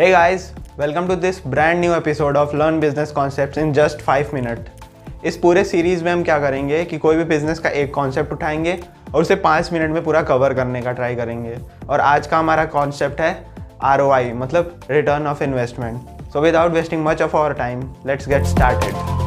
Hey guys, welcome to this brand new episode of Learn Business Concepts in just 5 minutes. इस पूरे series में हम क्या करेंगे कि कोई भी बिज़नेस का एक कॉन्सेप्ट उठाएंगे और उसे 5 मिनट में पूरा कवर करने का ट्राई करेंगे। और आज का हमारा कॉन्सेप्ट है ROI, मतलब return of investment. So without wasting much of our time, let's get started.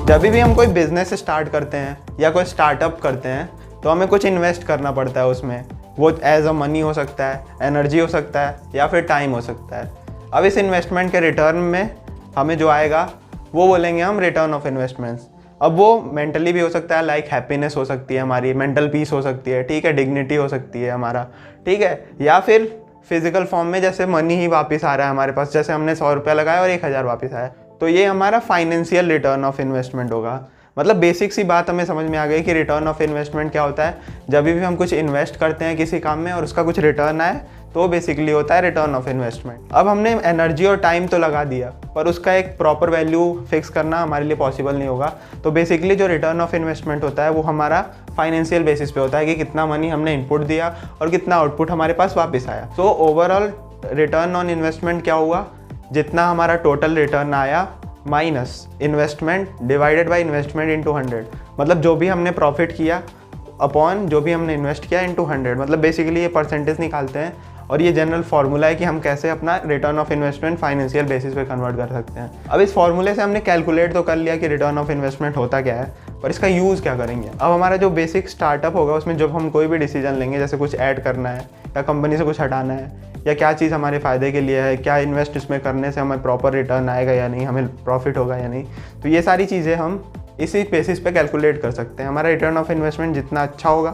जब भी हम कोई बिजनेस स्टार्ट करते हैं या कोई स्टार्टअप करते हैं तो हमें कुछ इन्वेस्ट करना पड़ता है उसमें। वो एज अ मनी हो सकता है, एनर्जी हो सकता है या फिर टाइम हो सकता है। अब इस इन्वेस्टमेंट के रिटर्न में हमें जो आएगा वो बोलेंगे हम रिटर्न ऑफ इन्वेस्टमेंट्स। अब वो मेंटली भी हो सकता है, लाइक हैप्पीनेस हो सकती है, हमारी मेंटल पीस हो सकती है, ठीक है, डिग्निटी हो सकती है हमारा, ठीक है, या फिर फिजिकल फॉर्म में जैसे मनी ही वापस आ रहा है हमारे पास, जैसे हमने 100 रुपया लगाया और 1000 वापस आया, तो ये हमारा फाइनेंशियल रिटर्न ऑफ इन्वेस्टमेंट होगा। मतलब बेसिक सी बात हमें समझ में आ गई कि रिटर्न ऑफ इन्वेस्टमेंट क्या होता है। जब भी हम कुछ इन्वेस्ट करते हैं किसी काम में और उसका कुछ रिटर्न आए तो बेसिकली होता है रिटर्न ऑफ इन्वेस्टमेंट। अब हमने एनर्जी और टाइम तो लगा दिया पर उसका एक प्रॉपर वैल्यू फिक्स करना हमारे लिए पॉसिबल नहीं होगा। तो बेसिकली जो रिटर्न ऑफ इन्वेस्टमेंट होता है वो हमारा फाइनेंशियल बेसिस पे होता है कि कितना मनी हमने इनपुट दिया और कितना आउटपुट हमारे पास वापस आया। So overall return on investment क्या हुआ, जितना हमारा टोटल रिटर्न आया minus investment divided by investment into 100। मतलब जो भी हमने प्रॉफिट किया अपॉन जो भी हमने इन्वेस्ट किया इनटू 100। मतलब बेसिकली ये परसेंटेज निकालते हैं और ये जनरल फार्मूला है कि हम कैसे अपना return of investment financial basis पे कन्वर्ट कर सकते हैं। अब इस फार्मूले से हमने कैलकुलेट तो कर लिया कि रिटर्न ऑफ इन्वेस्टमेंट होता क्या है, पर इसका यूज़ क्या करेंगे। अब हमारा जो बेसिक स्टार्टअप होगा उसमें जब हम कोई भी डिसीजन लेंगे, जैसे कुछ ऐड करना है या कंपनी से कुछ हटाना है या क्या चीज़ हमारे फ़ायदे के लिए है, क्या इन्वेस्ट इसमें करने से हमें प्रॉपर रिटर्न आएगा या नहीं, हमें प्रॉफिट होगा या नहीं, तो ये सारी चीज़ें हम इसी बेसिस पे कैलकुलेट कर सकते हैं। हमारा रिटर्न ऑफ इन्वेस्टमेंट जितना अच्छा होगा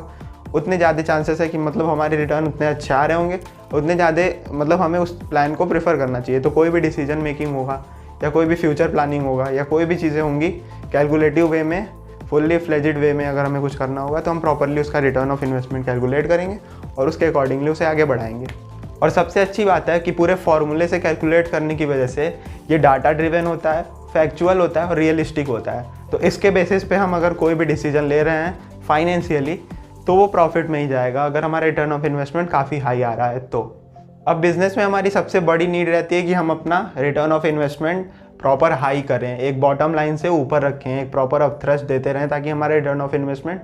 उतने ज़्यादा चांसेस है कि मतलब हमारे रिटर्न उतने अच्छे आ रहे होंगे, उतने ज़्यादा मतलब हमें उस प्लान को प्रेफर करना चाहिए। तो कोई भी डिसीजन मेकिंग होगा या कोई भी फ्यूचर प्लानिंग होगा या कोई भी चीज़ें होंगी कैलकुलेटिव वे में, फुल्ली फ्लेजिड वे में अगर हमें कुछ करना होगा तो हम प्रॉपरली उसका रिटर्न ऑफ इन्वेस्टमेंट कैलकुलेट करेंगे और उसके अकॉर्डिंगली उसे आगे बढ़ाएंगे। और सबसे अच्छी बात है कि पूरे फॉर्मूले से कैलकुलेट करने की वजह से ये डाटा ड्रिवन होता है, फैक्चुअल होता है और रियलिस्टिक होता है। तो इसके बेसिस पे हम अगर कोई भी डिसीजन ले रहे हैं फाइनेंशियली तो वो प्रॉफिट में ही जाएगा अगर हमारा रिटर्न ऑफ इन्वेस्टमेंट काफ़ी हाई आ रहा है तो। अब बिजनेस में हमारी सबसे बड़ी नीड रहती है कि हम अपना return of investment proper high करें, एक बॉटम लाइन से ऊपर रखें, एक प्रॉपर अपथ्रस्ट देते रहें ताकि हमारा रिटर्न ऑफ इन्वेस्टमेंट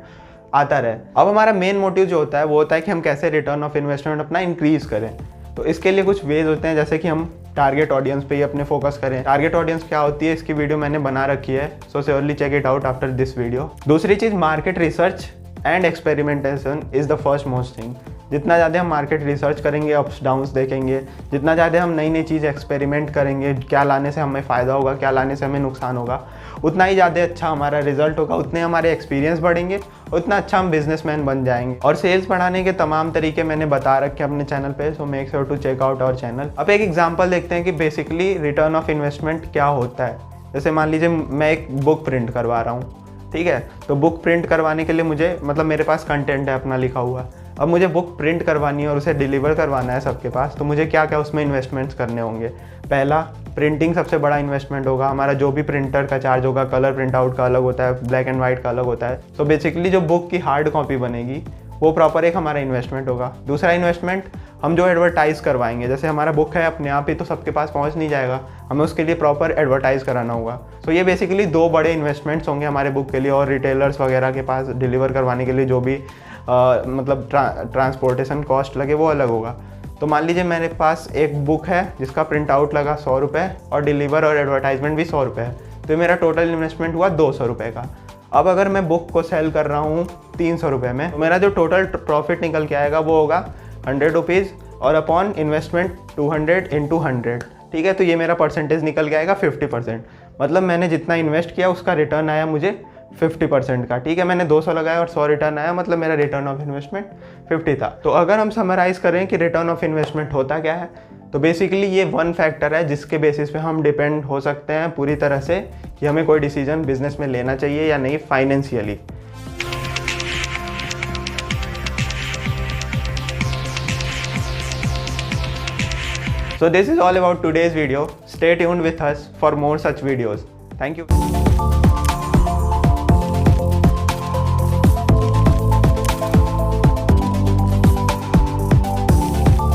आता रहे। अब हमारा मेन मोटिव जो होता है वो होता है कि हम कैसे रिटर्न ऑफ इन्वेस्टमेंट अपना इंक्रीज़ करें। तो इसके लिए कुछ वेज होते हैं, जैसे कि हम टारगेट ऑडियंस पे ही अपने फोकस करें। टारगेट ऑडियंस क्या होती है इसकी वीडियो मैंने बना रखी है, so surely check it out after this video. दूसरी चीज़ market research and experimentation is the first most thing. जितना ज़्यादा हम मार्केट रिसर्च करेंगे, अप्स डाउन्स देखेंगे, जितना ज़्यादा हम नई नई चीज़ एक्सपेरिमेंट करेंगे, क्या लाने से हमें फ़ायदा होगा, क्या लाने से हमें नुकसान होगा, उतना ही ज़्यादा अच्छा हमारा रिजल्ट होगा, उतने हमारे एक्सपीरियंस बढ़ेंगे, उतना अच्छा हम बिजनेसमैन बन जाएंगे। और सेल्स बढ़ाने के तमाम तरीके मैंने बता रखे अपने चैनल पे, so make sure to check out our channel. अब एक एग्जांपल देखते हैं कि बेसिकली रिटर्न ऑफ इन्वेस्टमेंट क्या होता है। जैसे मान लीजिए मैं एक बुक प्रिंट करवा रहा हूँ, ठीक है, तो बुक प्रिंट करवाने के लिए मुझे मतलब मेरे पास कंटेंट है अपना लिखा हुआ, अब मुझे बुक प्रिंट करवानी है और उसे डिलीवर करवाना है सबके पास, तो मुझे क्या क्या उसमें इन्वेस्टमेंट्स करने होंगे। पहला, प्रिंटिंग सबसे बड़ा इन्वेस्टमेंट होगा हमारा, जो भी प्रिंटर का चार्ज होगा, कलर प्रिंट आउट का अलग होता है, ब्लैक एंड वाइट का अलग होता है। तो बेसिकली जो बुक की हार्ड कॉपी बनेगी वो प्रॉपर एक हमारा इन्वेस्टमेंट होगा। दूसरा इन्वेस्टमेंट, हम जो एडवर्टाइज़ करवाएंगे, जैसे हमारा बुक है अपने आप ही तो सबके पास पहुंच नहीं जाएगा, हमें उसके लिए प्रॉपर एडवर्टाइज़ कराना होगा। तो ये बेसिकली 2 बड़े इन्वेस्टमेंट्स होंगे हमारे बुक के लिए। और रिटेलर्स वगैरह के पास डिलीवर करवाने के लिए जो भी मतलब ट्रांसपोर्टेशन कॉस्ट लगे वो अलग होगा। तो मान लीजिए मेरे पास एक बुक है जिसका प्रिंट आउट लगा 100 रुपये और डिलीवर और एडवर्टाइजमेंट भी 100 रुपये है, तो मेरा टोटल इन्वेस्टमेंट हुआ 200 रुपये का। अब अगर मैं बुक को सेल कर रहा हूँ 300 रुपये में, तो मेरा जो टोटल प्रॉफिट निकल के आएगा वो होगा 100 रुपीज़ और अपॉन इन्वेस्टमेंट 200 इंटू 100, ठीक है। तो ये मेरा परसेंटेज निकल के आएगा 50%। मतलब मैंने जितना इन्वेस्ट किया उसका रिटर्न आया मुझे 50% का, ठीक है। मैंने 200 लगाया और 100 रिटर्न आया, मतलब मेरा रिटर्न ऑफ इन्वेस्टमेंट 50 था। तो अगर हम समराइज करें कि रिटर्न ऑफ इन्वेस्टमेंट होता क्या है, तो बेसिकली ये वन फैक्टर है जिसके बेसिस पे हम डिपेंड हो सकते हैं पूरी तरह से कि हमें कोई डिसीजन बिजनेस में लेना चाहिए या नहीं financially. So this is all about today's video. Stay tuned with us for more such videos. Thank you.